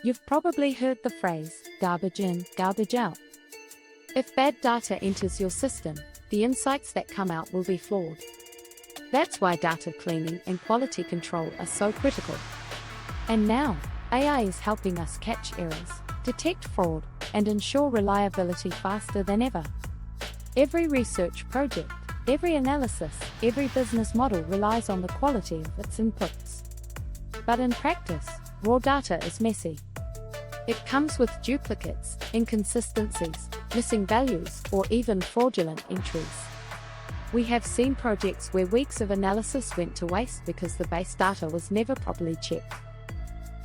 You've probably heard the phrase, garbage in, garbage out. If bad data enters your system, the insights that come out will be flawed. That's why data cleaning and quality control are so critical. And now, AI is helping us catch errors, detect fraud, and ensure reliability faster than ever. Every research project, every analysis, every business model relies on the quality of its inputs. But in practice, raw data is messy. It comes with duplicates, inconsistencies, missing values, or even fraudulent entries. We have seen projects where weeks of analysis went to waste because the base data was never properly checked.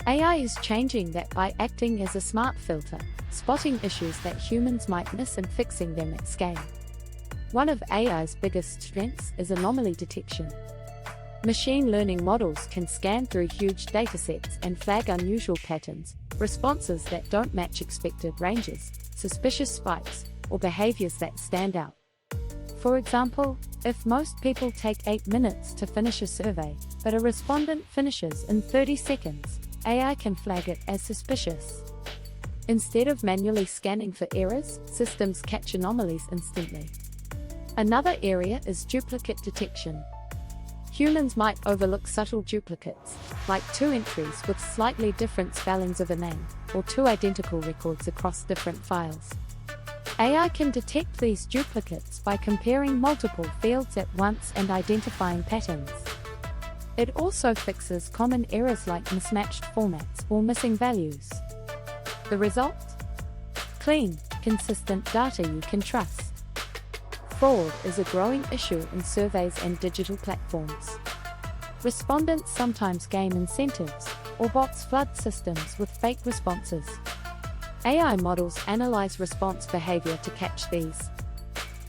AI is changing that by acting as a smart filter, spotting issues that humans might miss and fixing them at scale. One of AI's biggest strengths is anomaly detection. Machine learning models can scan through huge datasets and flag unusual patterns, responses that don't match expected ranges, suspicious spikes, or behaviors that stand out. For example, if most people take 8 minutes to finish a survey, but a respondent finishes in 30 seconds, AI can flag it as suspicious. Instead of manually scanning for errors, systems catch anomalies instantly. Another area is duplicate detection. Humans might overlook subtle duplicates, like 2 entries with slightly different spellings of a name, or 2 identical records across different files. AI can detect these duplicates by comparing multiple fields at once and identifying patterns. It also fixes common errors like mismatched formats or missing values. The result? Clean, consistent data you can trust. Fraud is a growing issue in surveys and digital platforms. Respondents sometimes gain incentives, or bots flood systems with fake responses. AI models analyze response behavior to catch these.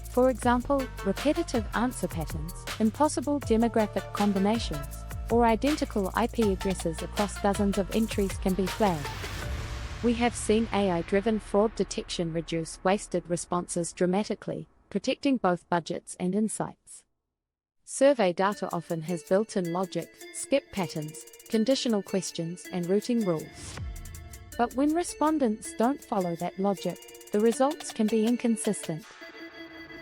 For example, repetitive answer patterns, impossible demographic combinations, or identical IP addresses across dozens of entries can be flagged. We have seen AI-driven fraud detection reduce wasted responses dramatically, protecting both budgets and insights. Survey data often has built-in logic, skip patterns, conditional questions, and routing rules. But when respondents don't follow that logic, the results can be inconsistent.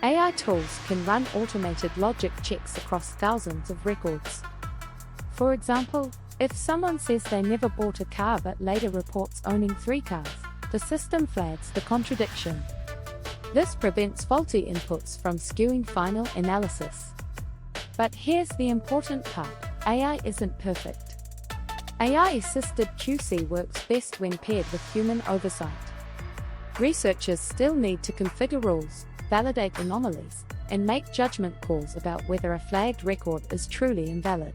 AI tools can run automated logic checks across thousands of records. For example, if someone says they never bought a car but later reports owning 3 cars, the system flags the contradiction. This prevents faulty inputs from skewing final analysis. But here's the important part: AI isn't perfect. AI-assisted QC works best when paired with human oversight. Researchers still need to configure rules, validate anomalies, and make judgment calls about whether a flagged record is truly invalid.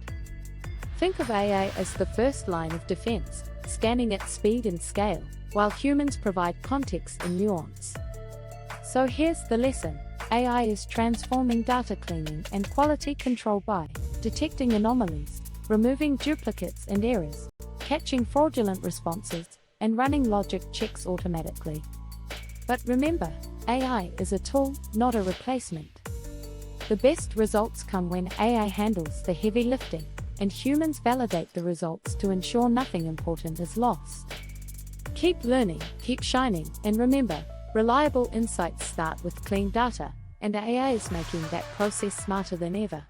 Think of AI as the first line of defense, scanning at speed and scale, while humans provide context and nuance. So here's the lesson: AI is transforming data cleaning and quality control by detecting anomalies, removing duplicates and errors, catching fraudulent responses, and running logic checks automatically. But remember, AI is a tool, not a replacement. The best results come when AI handles the heavy lifting, and humans validate the results to ensure nothing important is lost. Keep learning, keep shining, and remember, reliable insights start with clean data, and AI is making that process smarter than ever.